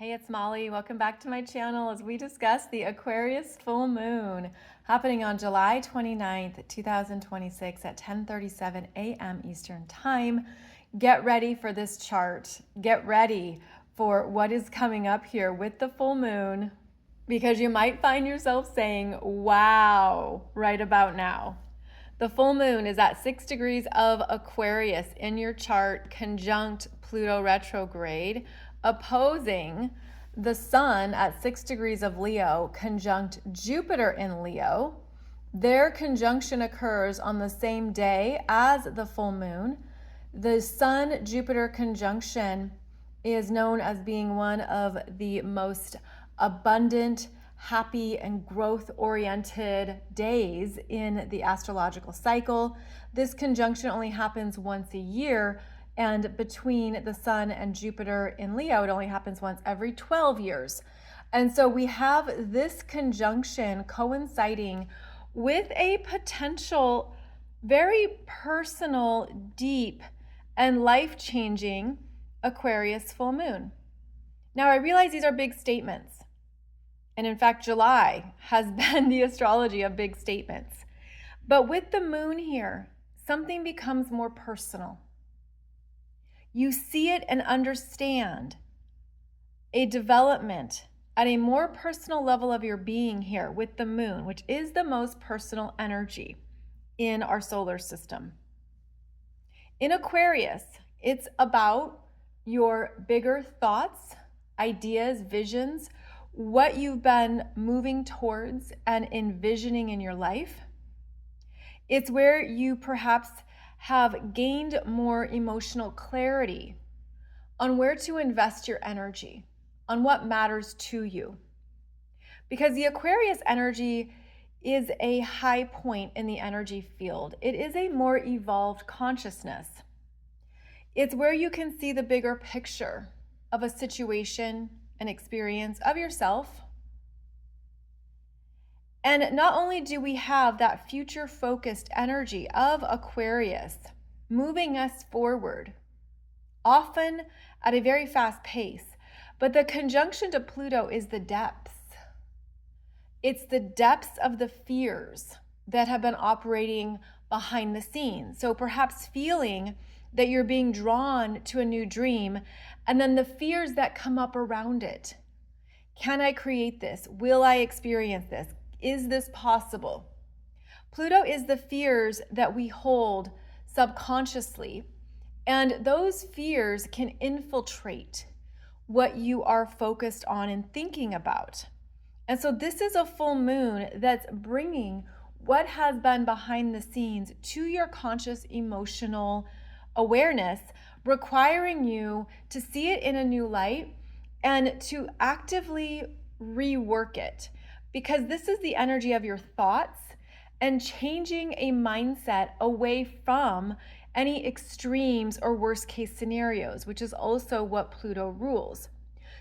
Hey, it's Molly. Welcome back to my channel as we discuss the Aquarius Full Moon happening on July 29th, 2026 at 10:37 a.m. Eastern Time. Get ready for this chart. Get ready for what is coming up here with the full moon because you might find yourself saying, wow, right about now. The full moon is at 6 degrees of Aquarius in your chart, conjunct Pluto retrograde, opposing the sun at 6 degrees of Leo, conjunct Jupiter in Leo. Their conjunction occurs on the same day as the full moon. The Sun-Jupiter conjunction is known as being one of the most abundant, happy, and growth-oriented days in the astrological cycle. This conjunction only happens once a year, and between the Sun and Jupiter in Leo, it only happens once every 12 years. And so we have this conjunction coinciding with a potential very personal, deep, and life-changing Aquarius full moon. Now, I realize these are big statements. And in fact, July has been the astrology of big statements. But with the moon here, something becomes more personal. You see it and understand a development at a more personal level of your being here with the moon, which is the most personal energy in our solar system. In Aquarius, it's about your bigger thoughts, ideas, visions, what you've been moving towards and envisioning in your life. It's where you perhaps have gained more emotional clarity on where to invest your energy, on what matters to you. Because the Aquarius energy is a high point in the energy field. It is a more evolved consciousness. It's where you can see the bigger picture of a situation, an experience of yourself. And not only do we have that future-focused energy of Aquarius moving us forward, often at a very fast pace, but the conjunction to Pluto is the depths. It's the depths of the fears that have been operating behind the scenes. So perhaps feeling that you're being drawn to a new dream, and then the fears that come up around it. Can I create this? Will I experience this? Is this possible? Pluto is the fears that we hold subconsciously, and those fears can infiltrate what you are focused on and thinking about. And so this is a full moon that's bringing what has been behind the scenes to your conscious emotional awareness, requiring you to see it in a new light and to actively rework it. Because this is the energy of your thoughts and changing a mindset away from any extremes or worst case scenarios, which is also what Pluto rules.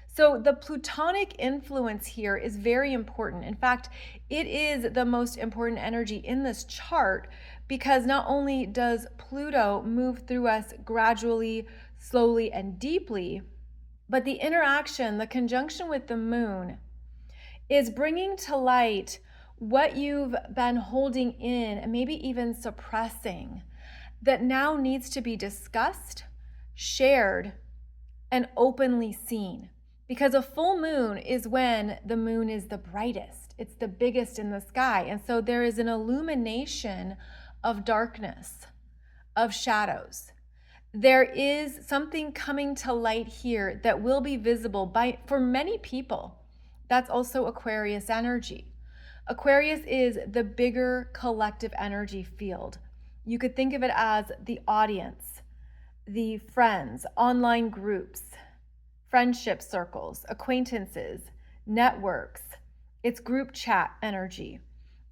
So the Plutonic influence here is very important. In fact, it is the most important energy in this chart because not only does Pluto move through us gradually, slowly, and deeply, but the interaction, the conjunction with the moon, is bringing to light what you've been holding in and maybe even suppressing that now needs to be discussed, shared, and openly seen. Because a full moon is when the moon is the brightest. It's the biggest in the sky. And so there is an illumination of darkness, of shadows. There is something coming to light here that will be visible for many people. That's also Aquarius energy. Aquarius is the bigger collective energy field. You could think of it as the audience, the friends, online groups, friendship circles, acquaintances, networks. It's group chat energy.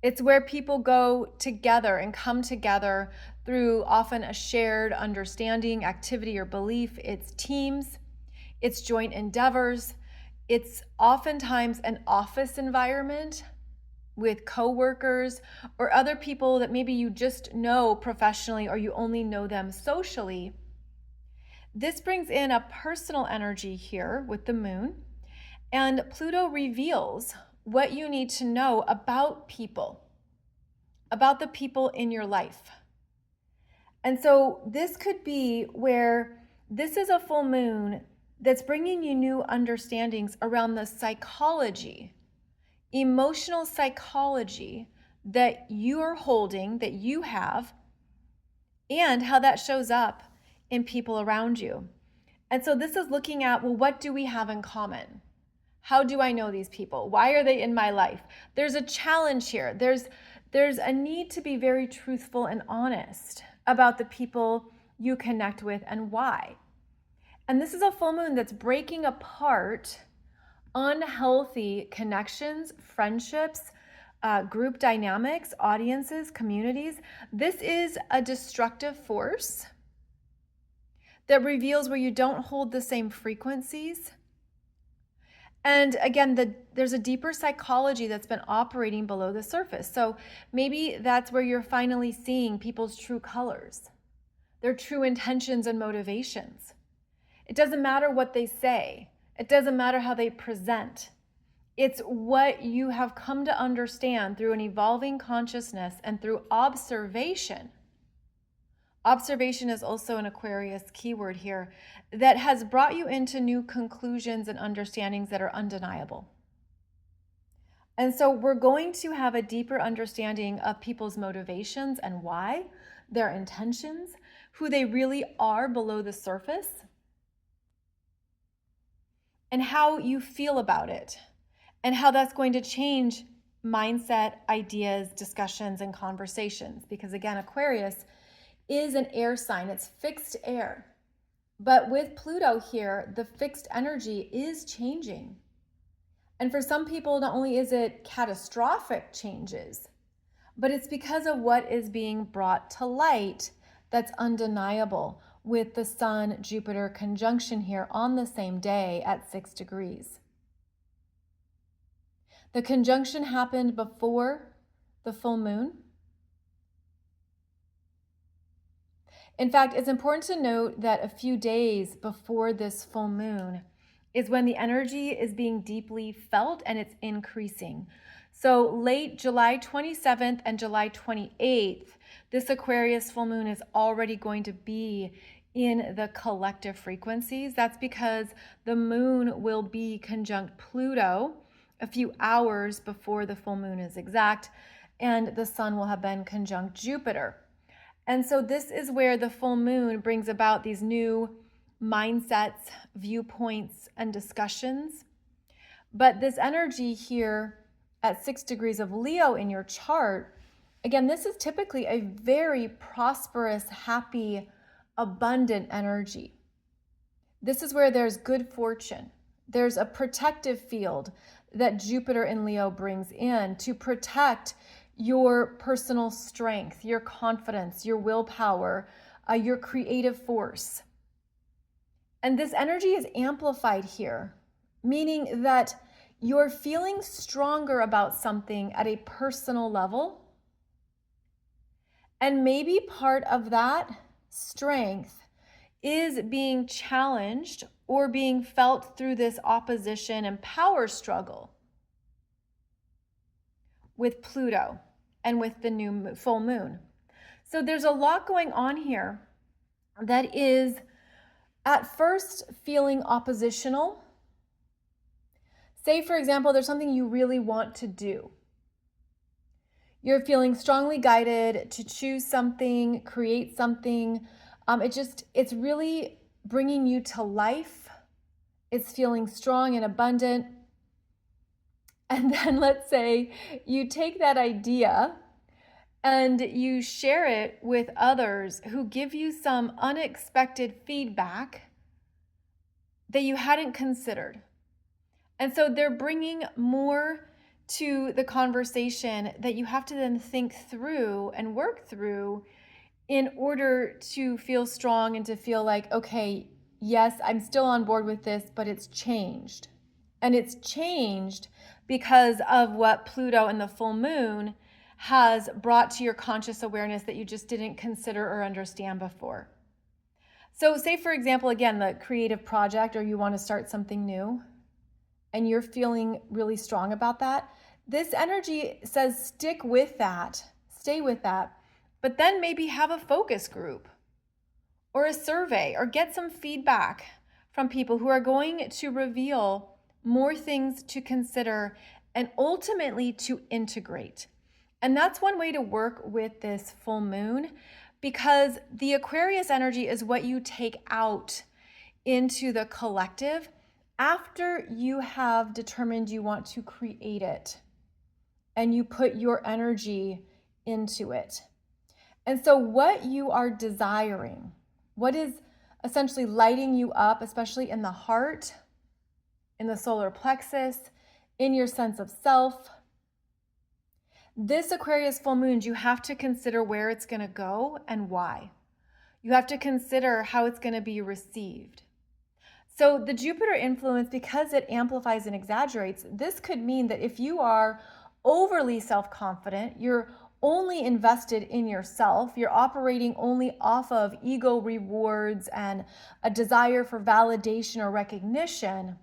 It's where people go together and come together through often a shared understanding, activity, or belief. It's teams, it's joint endeavors. It's oftentimes an office environment with coworkers or other people that maybe you just know professionally or you only know them socially. This brings in a personal energy here with the moon, And Pluto reveals what you need to know about people, about the people in your life. And so this could be where this is a full moon that's bringing you new understandings around the psychology, emotional psychology that you are holding, that you have, and how that shows up in people around you. And so this is looking at, well, what do we have in common? How do I know these people? Why are they in my life? There's a challenge here. There's a need to be very truthful and honest about the people you connect with and why. And this is a full moon that's breaking apart unhealthy connections, friendships, group dynamics, audiences, communities. This is a destructive force that reveals where you don't hold the same frequencies. And again, there's a deeper psychology that's been operating below the surface. So maybe that's where you're finally seeing people's true colors, their true intentions and motivations. It doesn't matter what they say. It doesn't matter how they present. It's what you have come to understand through an evolving consciousness and through observation. Observation is also an Aquarius keyword here that has brought you into new conclusions and understandings that are undeniable. And so we're going to have a deeper understanding of people's motivations and why, their intentions, who they really are below the surface, and how you feel about it, and how that's going to change mindset, ideas, discussions, and conversations. Because again, Aquarius is an air sign. It's fixed air. But with Pluto here, the fixed energy is changing. And for some people, not only is it catastrophic changes, but it's because of what is being brought to light that's undeniable with the Sun-Jupiter conjunction here on the same day at 6 degrees. The conjunction happened before the full moon. In fact, it's important to note that a few days before this full moon is when the energy is being deeply felt and it's increasing. So late July 27th and July 28th, this Aquarius full moon is already going to be in the collective frequencies. That's because the moon will be conjunct Pluto a few hours before the full moon is exact, and the sun will have been conjunct Jupiter. And so this is where the full moon brings about these new mindsets, viewpoints, and discussions. But this energy here at 6 degrees of Leo in your chart, again, this is typically a very prosperous, happy, abundant energy. This is where there's good fortune. There's a protective field that Jupiter in Leo brings in to protect your personal strength, your confidence, your willpower, your creative force. And this energy is amplified here, meaning that you're feeling stronger about something at a personal level. And maybe part of that strength is being challenged or being felt through this opposition and power struggle with Pluto and with the new full moon. So there's a lot going on here that is at first feeling oppositional. Say, for example, there's something you really want to do. You're feeling strongly guided to choose something, create something. It's really bringing you to life. It's feeling strong and abundant. And then let's say you take that idea and you share it with others who give you some unexpected feedback that you hadn't considered. And so they're bringing more to the conversation that you have to then think through and work through in order to feel strong and to feel like, okay, yes, I'm still on board with this, but it's changed. And it's changed because of what Pluto and the full moon has brought to your conscious awareness that you just didn't consider or understand before. So say, for example, again, the creative project, or you want to start something new, and you're feeling really strong about that, this energy says stick with that, stay with that, but then maybe have a focus group or a survey or get some feedback from people who are going to reveal more things to consider and ultimately to integrate. And that's one way to work with this full moon, because the Aquarius energy is what you take out into the collective after you have determined you want to create it and you put your energy into it. And so what you are desiring, what is essentially lighting you up, especially in the heart, in the solar plexus, in your sense of self, this Aquarius full moon, you have to consider where it's going to go and why. You have to consider how it's going to be received. So the Jupiter influence, because it amplifies and exaggerates, this could mean that if you are overly self-confident, you're only invested in yourself, you're operating only off of ego rewards and a desire for validation or recognition,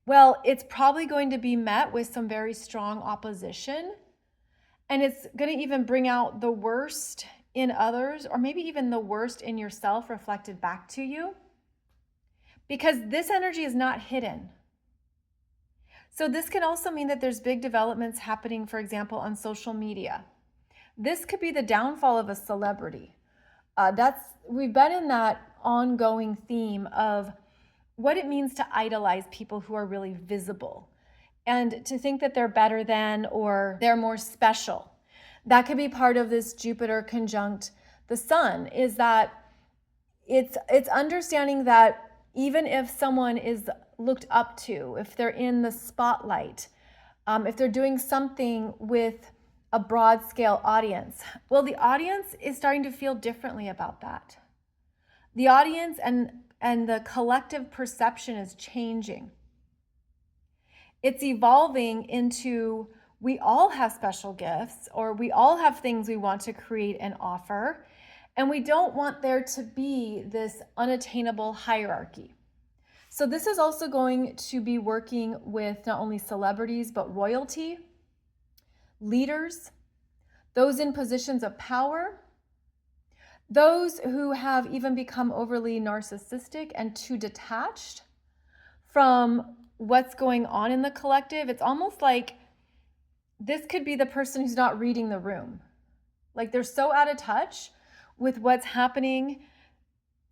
well, it's probably going to be met with some very strong opposition. And it's going to even bring out the worst in others, or maybe even the worst in yourself reflected back to you, because this energy is not hidden. So this can also mean that there's big developments happening, for example, on social media. This could be the downfall of a celebrity. We've been in that ongoing theme of what it means to idolize people who are really visible and to think that they're better than or they're more special. That could be part of this Jupiter conjunct the sun, is that it's understanding that even if someone is looked up to, if they're in the spotlight, if they're doing something with a broad scale audience, well, the audience is starting to feel differently about that. The audience and the collective perception is changing. It's evolving into, we all have special gifts, or we all have things we want to create and offer, and we don't want there to be this unattainable hierarchy. So this is also going to be working with not only celebrities, but royalty, leaders, those in positions of power, those who have even become overly narcissistic and too detached from what's going on in the collective. It's almost like this could be the person who's not reading the room. Like they're so out of touch with what's happening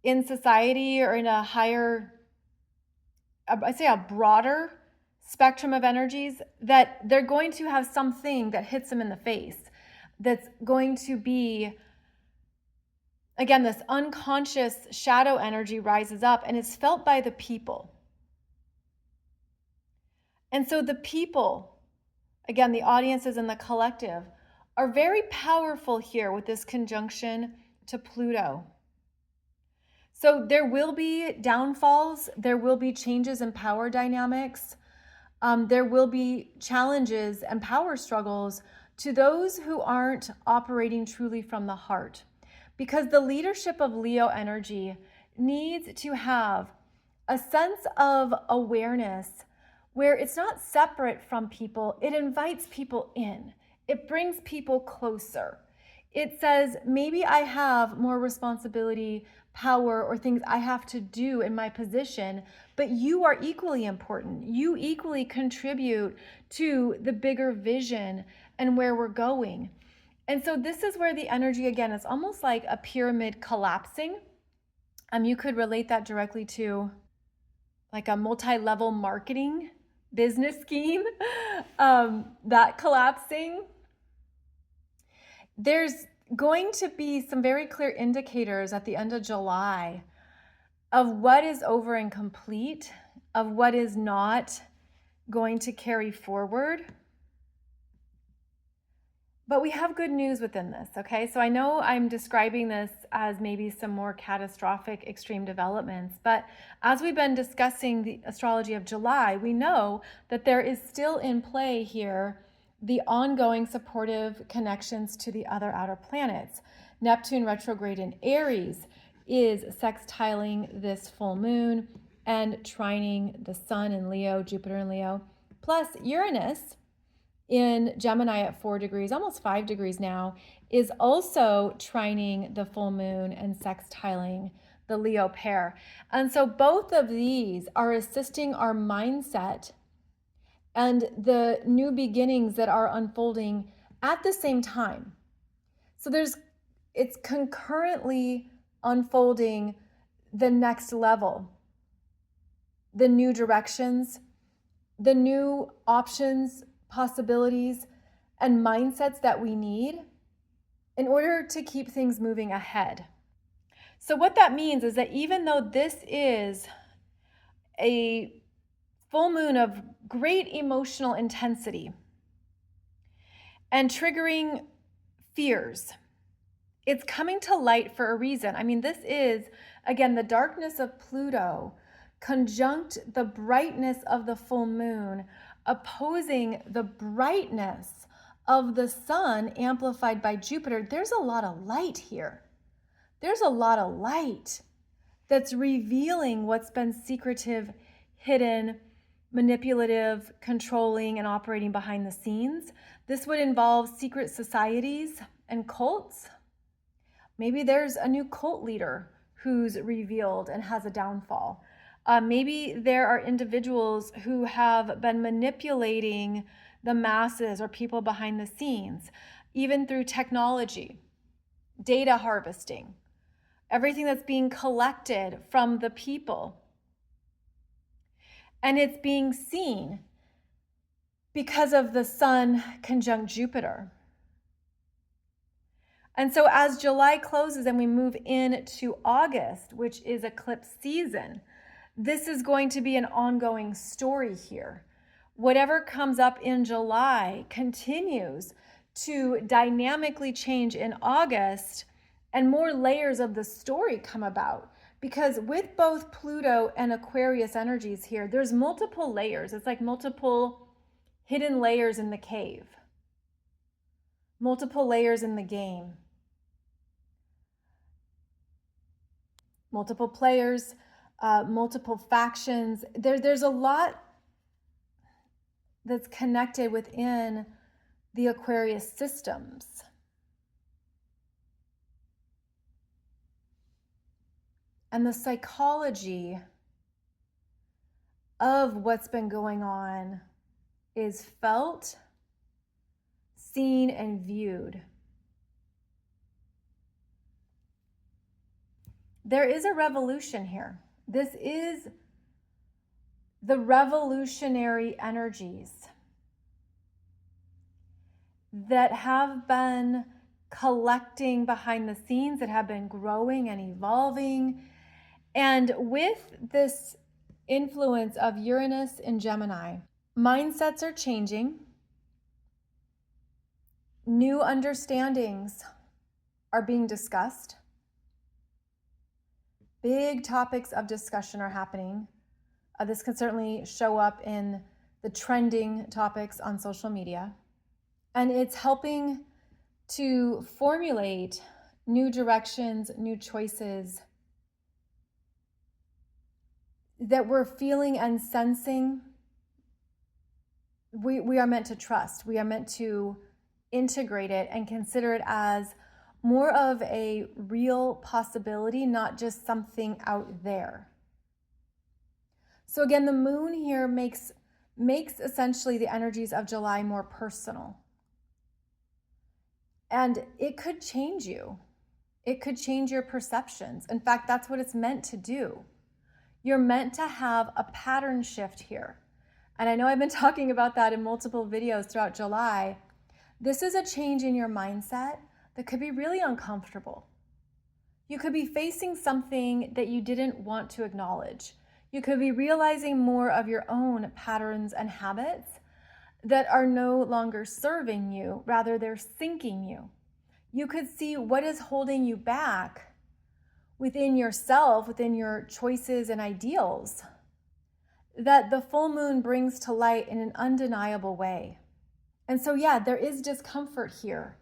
in society or in a higher, I'd say a broader spectrum of energies, that they're going to have something that hits them in the face that's going to be, again, this unconscious shadow energy rises up and is felt by the people. And so the people, again, the audiences and the collective, are very powerful here with this conjunction to Pluto. So there will be downfalls, there will be changes in power dynamics, there will be challenges and power struggles to those who aren't operating truly from the heart. Because the leadership of Leo energy needs to have a sense of awareness where it's not separate from people, it invites people in. It brings people closer. It says, maybe I have more responsibility, power, or things I have to do in my position, but you are equally important. You equally contribute to the bigger vision and where we're going. And so this is where the energy, again, is almost like a pyramid collapsing. You could relate that directly to like a multi-level marketing business scheme, that collapsing. There's going to be some very clear indicators at the end of July of what is over and complete, of what is not going to carry forward. But we have good news within this, okay? So I know I'm describing this as maybe some more catastrophic extreme developments, but as we've been discussing the astrology of July, we know that there is still in play here the ongoing supportive connections to the other outer planets. Neptune retrograde in Aries is sextiling this full moon. and trining the sun in Leo, Jupiter in Leo, plus Uranus in Gemini at 4 degrees, almost 5 degrees now, is also trining the full moon and sextiling the Leo pair. And so both of these are assisting our mindset and the new beginnings that are unfolding at the same time. So it's concurrently unfolding the next level, the new directions, the new options, possibilities, and mindsets that we need in order to keep things moving ahead. So what that means is that even though this is a full moon of great emotional intensity and triggering fears, it's coming to light for a reason. I mean, this is, again, the darkness of Pluto conjunct the brightness of the full moon, opposing the brightness of the sun amplified by Jupiter. There's a lot of light here. There's a lot of light that's revealing what's been secretive, hidden, manipulative, controlling, and operating behind the scenes. This would involve secret societies and cults. Maybe there's a new cult leader who's revealed and has a downfall. Maybe there are individuals who have been manipulating the masses or people behind the scenes, even through technology, data harvesting, everything that's being collected from the people. And it's being seen because of the sun conjunct Jupiter. And so as July closes and we move into August, which is eclipse season, this is going to be an ongoing story here. Whatever comes up in July continues to dynamically change in August, and more layers of the story come about. Because with both Pluto and Aquarius energies here, there's multiple layers. It's like multiple hidden layers in the cave, multiple layers in the game, multiple players, multiple factions. There's a lot that's connected within the Aquarius systems. And the psychology of what's been going on is felt, seen, and viewed. There is a revolution here. This is the revolutionary energies that have been collecting behind the scenes, that have been growing and evolving. And with this influence of Uranus in Gemini, mindsets are changing. New understandings are being discussed. Big topics of discussion are happening. This can certainly show up in the trending topics on social media. And it's helping to formulate new directions, new choices that we're feeling and sensing. We are meant to trust. We are meant to integrate it and consider it as more of a real possibility, not just something out there. So again, the moon here makes essentially the energies of July more personal. And it could change you. It could change your perceptions. In fact, that's what it's meant to do. You're meant to have a pattern shift here. And I know I've been talking about that in multiple videos throughout July. This is a change in your mindset that could be really uncomfortable. You could be facing something that you didn't want to acknowledge. You could be realizing more of your own patterns and habits that are no longer serving you, rather they're sinking you. You could see what is holding you back within yourself, within your choices and ideals, that the full moon brings to light in an undeniable way. And so, yeah, there is discomfort here.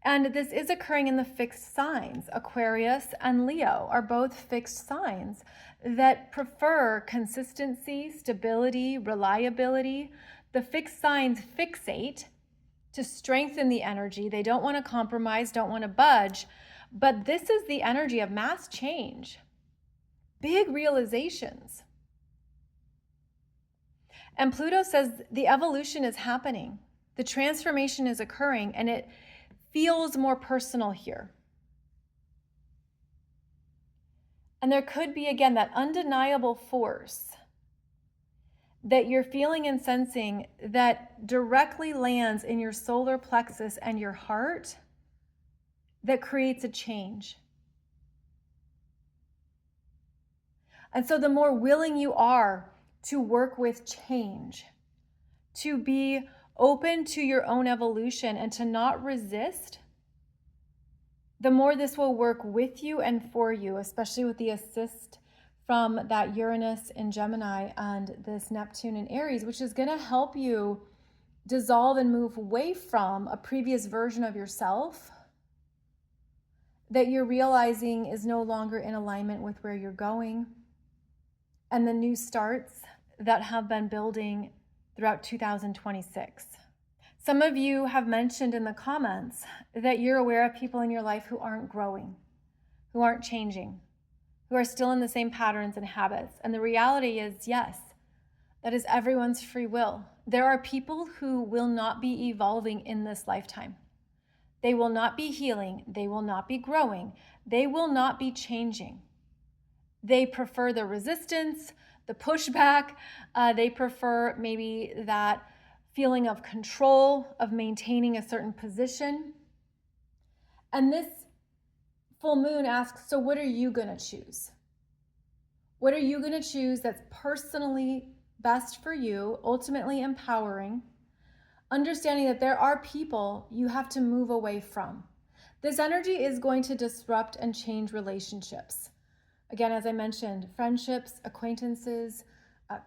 And this is occurring in the fixed signs. Aquarius and Leo are both fixed signs that prefer consistency, stability, reliability. The fixed signs fixate to strengthen the energy. They don't want to compromise, don't want to budge. But this is the energy of mass change, big realizations. And Pluto says the evolution is happening. The transformation is occurring, and it feels more personal here. And there could be, again, that undeniable force that you're feeling and sensing that directly lands in your solar plexus and your heart that creates a change. And so the more willing you are to work with change, to be open to your own evolution and to not resist, the more this will work with you and for you, especially with the assist from that Uranus in Gemini and this Neptune in Aries, which is going to help you dissolve and move away from a previous version of yourself that you're realizing is no longer in alignment with where you're going, and the new starts that have been building throughout 2026. Some of you have mentioned in the comments that you're aware of people in your life who aren't growing, who aren't changing, who are still in the same patterns and habits. And the reality is, yes, that is everyone's free will. There are people who will not be evolving in this lifetime. They will not be healing. They will not be growing. They will not be changing. They prefer the resistance, the pushback. They prefer maybe that feeling of control, of maintaining a certain position. And this full moon asks, so what are you going to choose? What are you going to choose that's personally best for you, ultimately empowering? Understanding that there are people you have to move away from. This energy is going to disrupt and change relationships. Again, as I mentioned, friendships, acquaintances,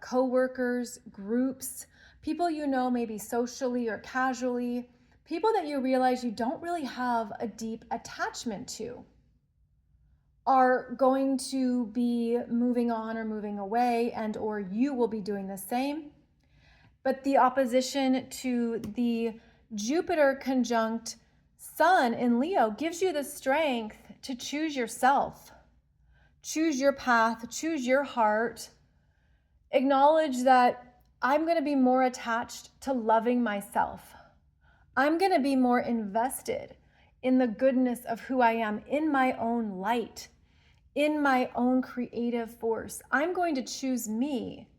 co-workers, groups, people you know maybe socially or casually, people that you realize you don't really have a deep attachment to are going to be moving on or moving away, and or you will be doing the same. But the opposition to the Jupiter conjunct Sun in Leo gives you the strength to choose yourself, choose your path, choose your heart. Acknowledge that I'm going to be more attached to loving myself. I'm going to be more invested in the goodness of who I am, in my own light, in my own creative force. I'm going to choose me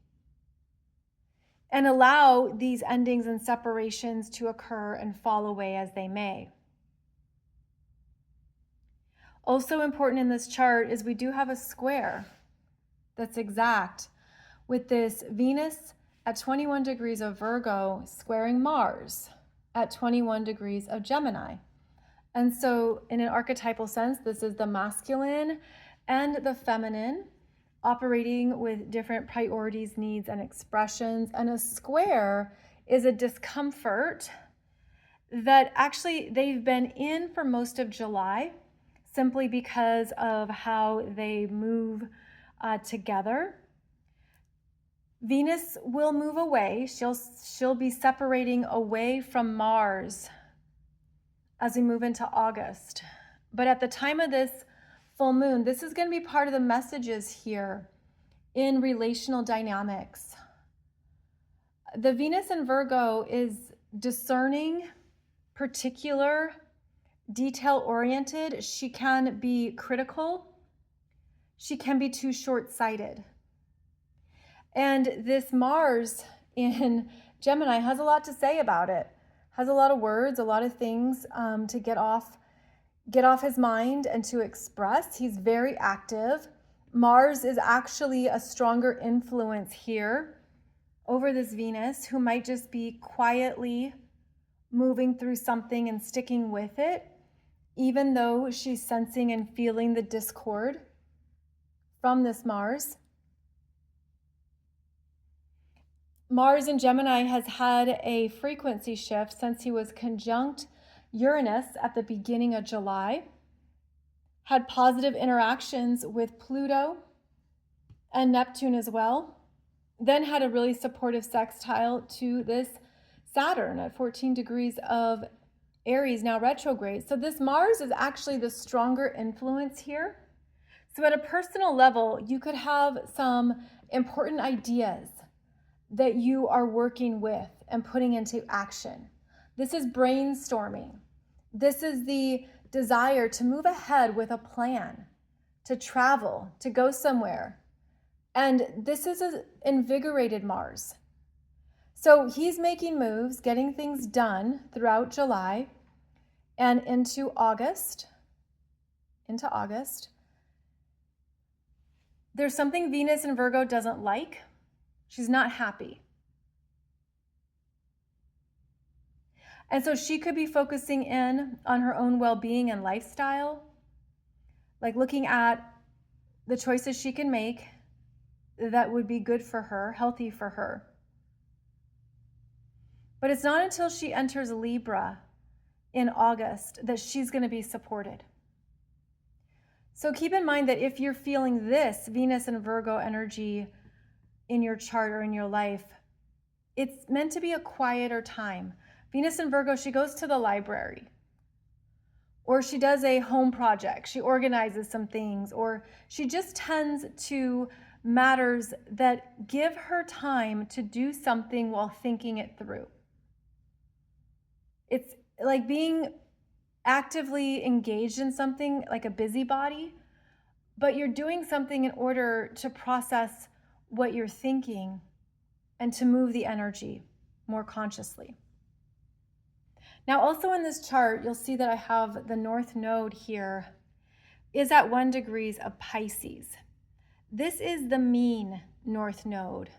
and allow these endings and separations to occur and fall away as they may. Also important in this chart is we do have a square that's exact with this Venus at 21 degrees of Virgo squaring Mars at 21 degrees of Gemini. And so in an archetypal sense, this is the masculine and the feminine operating with different priorities, needs, and expressions. And a square is a discomfort that actually they've been in for most of July simply because of how they move together. Venus will move away. She'll be separating away from Mars as we move into August. But at the time of this full moon, this is going to be part of the messages here in relational dynamics. The Venus in Virgo is discerning, particular, detail-oriented. She can be critical. She can be too short-sighted. And this Mars in Gemini has a lot to say about it, has a lot of words, a lot of things to get off his mind and to express. He's very active. Mars is actually a stronger influence here over this Venus, who might just be quietly moving through something and sticking with it, even though she's sensing and feeling the discord from this Mars. Mars in Gemini has had a frequency shift since he was conjunct Uranus at the beginning of July, had positive interactions with Pluto and Neptune as well, then had a really supportive sextile to this Saturn at 14 degrees of Aries, now retrograde. So this Mars is actually the stronger influence here. So at a personal level, you could have some important ideas that you are working with and putting into action. This is brainstorming. This is the desire to move ahead with a plan, to travel, to go somewhere. And this is an invigorated Mars. So he's making moves, getting things done throughout July and into August. There's something Venus in Virgo doesn't like. She's not happy. And so she could be focusing in on her own well-being and lifestyle, like looking at the choices she can make that would be good for her, healthy for her. But it's not until she enters Libra in August that she's going to be supported. So keep in mind that if you're feeling this Venus and Virgo energy in your chart or in your life, it's meant to be a quieter time. Venus in Virgo, she goes to the library, or she does a home project, she organizes some things, or she just tends to matters that give her time to do something while thinking it through. It's like being actively engaged in something, like a busybody, but you're doing something in order to process what you're thinking and to move the energy more consciously. Now, also in this chart, you'll see that I have the North Node here is at 1 degrees of Pisces. This is the mean North Node,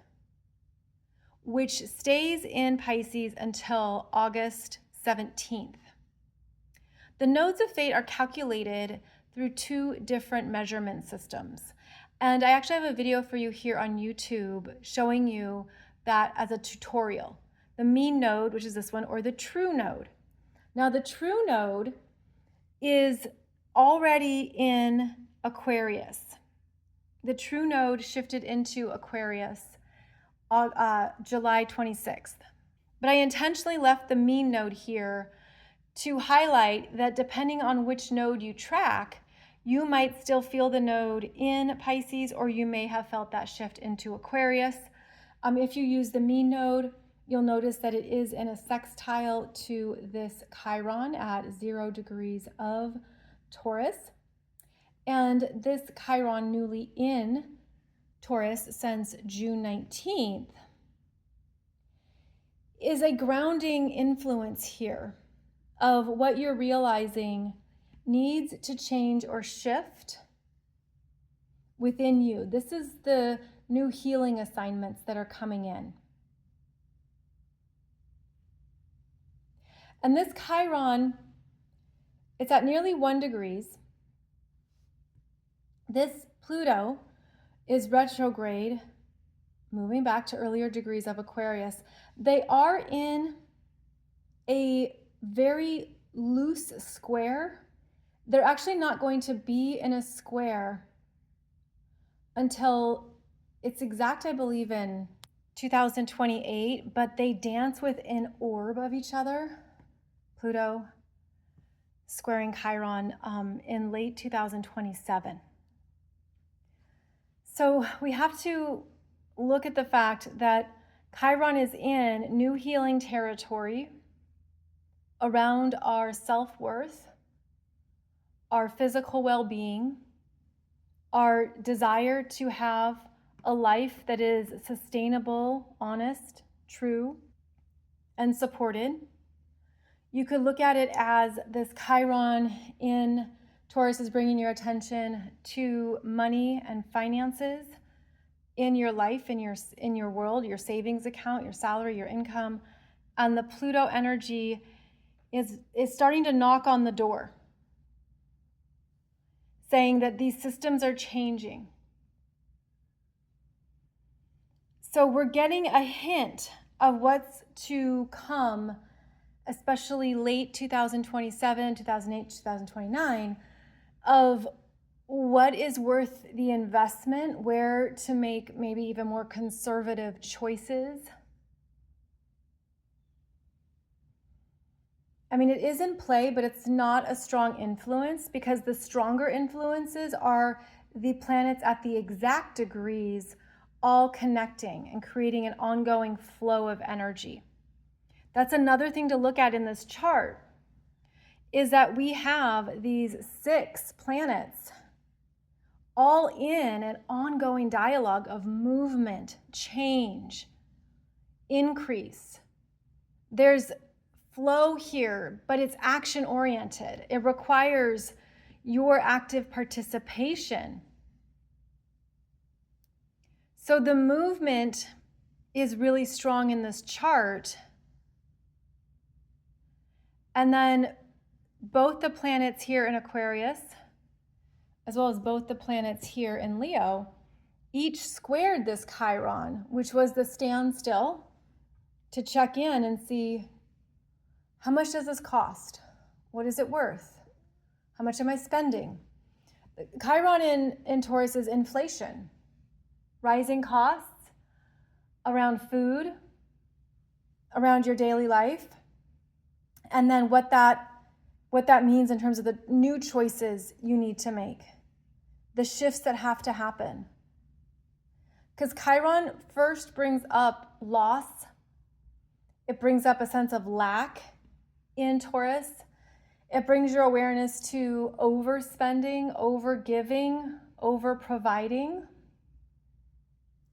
which stays in Pisces until August 17th. The nodes of fate are calculated through 2 different measurement systems. And I actually have a video for you here on YouTube showing you that as a tutorial. The mean node, which is this one, or the true node. Now the true node is already in Aquarius. The true node shifted into Aquarius July 26th. But I intentionally left the mean node here to highlight that depending on which node you track, you might still feel the node in Pisces, or you may have felt that shift into Aquarius. If you use the mean node, you'll notice that it is in a sextile to this Chiron at 0 degrees of Taurus. And this Chiron newly in Taurus since June 19th is a grounding influence here of what you're realizing needs to change or shift within you. This is the new healing assignments that are coming in. And this Chiron, it's at nearly 1 degrees. This Pluto is retrograde, moving back to earlier degrees of Aquarius. They are in a very loose square. They're actually not going to be in a square until it's exact, I believe, in 2028, but they dance with an orb of each other. Pluto squaring Chiron in late 2027. So we have to look at the fact that Chiron is in new healing territory around our self-worth, our physical well-being, our desire to have a life that is sustainable, honest, true, and supported. You could look at it as this Chiron in Taurus is bringing your attention to money and finances in your life, in your world, your savings account, your salary, your income. And the Pluto energy is starting to knock on the door, saying that these systems are changing. So we're getting a hint of what's to come especially late 2027, 2008, 2029, of what is worth the investment, where to make maybe even more conservative choices. I mean, it is in play, but it's not a strong influence, because the stronger influences are the planets at the exact degrees all connecting and creating an ongoing flow of energy. That's another thing to look at in this chart, is that we have these 6 planets all in an ongoing dialogue of movement, change, increase. There's flow here, but it's action oriented. It requires your active participation. So the movement is really strong in this chart. And then both the planets here in Aquarius, as well as both the planets here in Leo, each squared this Chiron, which was the standstill to check in and see, how much does this cost? What is it worth? How much am I spending? Chiron in Taurus is inflation, rising costs around food, around your daily life, and then what that means in terms of the new choices you need to make, the shifts that have to happen. Because Chiron first brings up loss. It brings up a sense of lack in Taurus. It brings your awareness to overspending, overgiving, over-providing.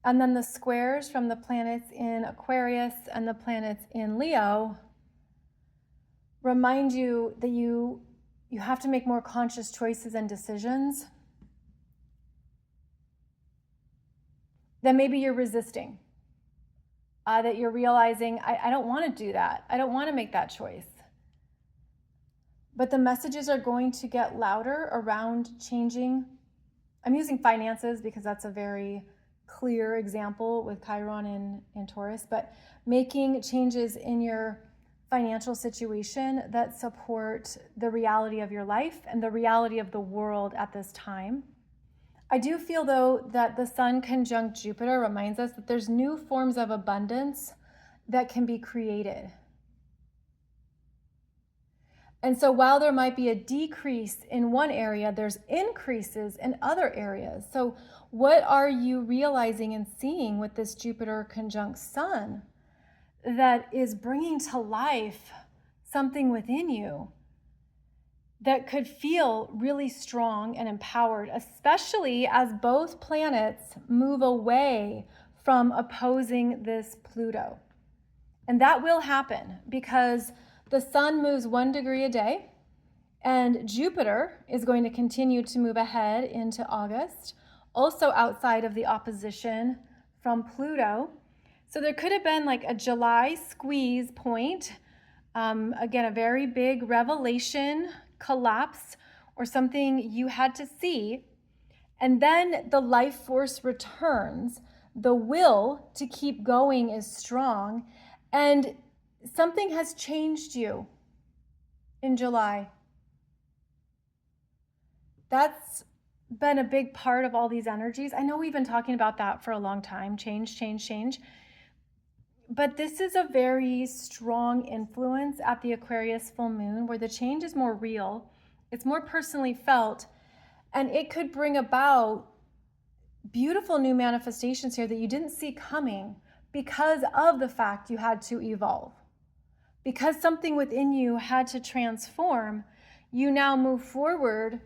And then the squares from the planets in Aquarius and the planets in Leo remind you that you have to make more conscious choices and decisions that maybe you're resisting, that you're realizing, I don't want to do that. I don't want to make that choice. But the messages are going to get louder around changing. I'm using finances because that's a very clear example with Chiron in Taurus, but making changes in your financial situation that support the reality of your life and the reality of the world at this time. I do feel, though, that the Sun conjunct Jupiter reminds us that there's new forms of abundance that can be created. And so while there might be a decrease in one area, there's increases in other areas. So what are you realizing and seeing with this Jupiter conjunct Sun that is bringing to life something within you that could feel really strong and empowered, especially as both planets move away from opposing this Pluto? And that will happen because the Sun moves 1 degree a day, and Jupiter is going to continue to move ahead into August, also outside of the opposition from Pluto. So there could have been like a July squeeze point, again, a very big revelation, collapse, or something you had to see. And then the life force returns. The will to keep going is strong. And something has changed you in July. That's been a big part of all these energies. I know we've been talking about that for a long time. Change, change, change. But this is a very strong influence at the Aquarius full moon where the change is more real, it's more personally felt, and it could bring about beautiful new manifestations here that you didn't see coming because of the fact you had to evolve. Because something within you had to transform, you now move forward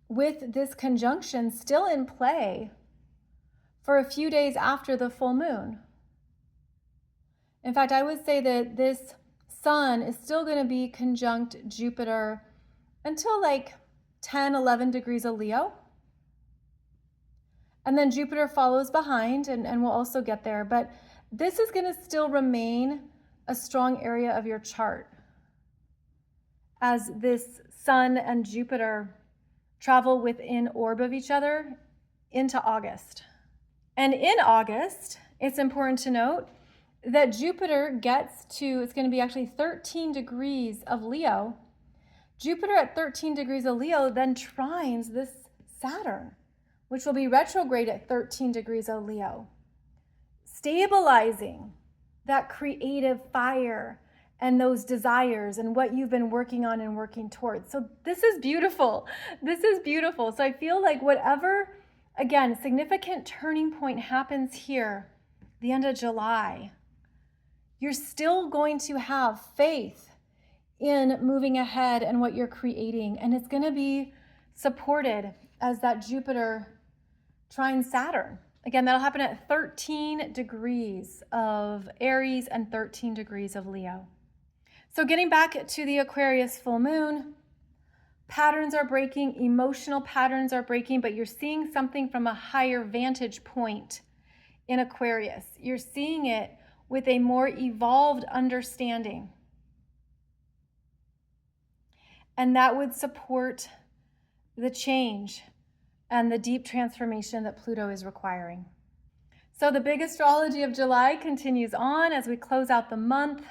with this conjunction still in play for a few days after the full moon. In fact, I would say that this Sun is still going to be conjunct Jupiter until like 10, 11 degrees of Leo. And then Jupiter follows behind, and we'll also get there. But this is going to still remain a strong area of your chart as this Sun and Jupiter travel within orb of each other into August. And in August, it's important to note, that Jupiter gets to, it's going to be actually 13 degrees of Leo. Jupiter at 13 degrees of Leo then trines this Saturn, which will be retrograde at 13 degrees of Leo, stabilizing that creative fire and those desires and what you've been working on and working towards. So this is beautiful. This is beautiful. So I feel like whatever, again, significant turning point happens here, the end of July, you're still going to have faith in moving ahead and what you're creating. And it's going to be supported as that Jupiter trines Saturn. Again, that'll happen at 13 degrees of Aries and 13 degrees of Leo. So getting back to the Aquarius full moon, patterns are breaking, emotional patterns are breaking, but you're seeing something from a higher vantage point in Aquarius. You're seeing it with a more evolved understanding. And that would support the change and the deep transformation that Pluto is requiring. So the big astrology of July continues on as we close out the month.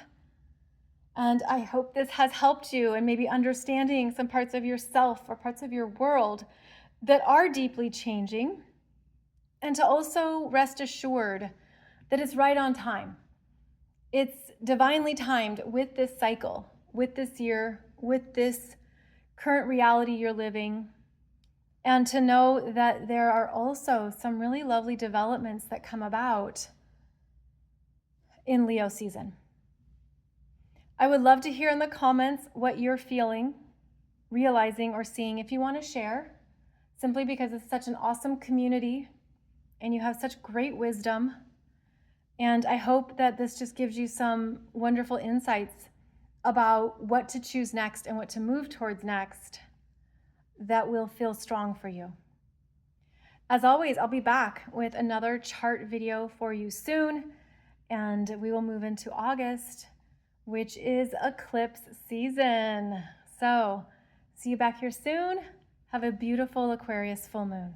And I hope this has helped you in maybe understanding some parts of yourself or parts of your world that are deeply changing. And to also rest assured that it's right on time. It's divinely timed with this cycle, with this year, with this current reality you're living. And to know that there are also some really lovely developments that come about in Leo season. I would love to hear in the comments what you're feeling, realizing, or seeing if you want to share, simply because it's such an awesome community and you have such great wisdom. And I hope that this just gives you some wonderful insights about what to choose next and what to move towards next that will feel strong for you. As always, I'll be back with another chart video for you soon, and we will move into August, which is eclipse season. So see you back here soon. Have a beautiful Aquarius full moon.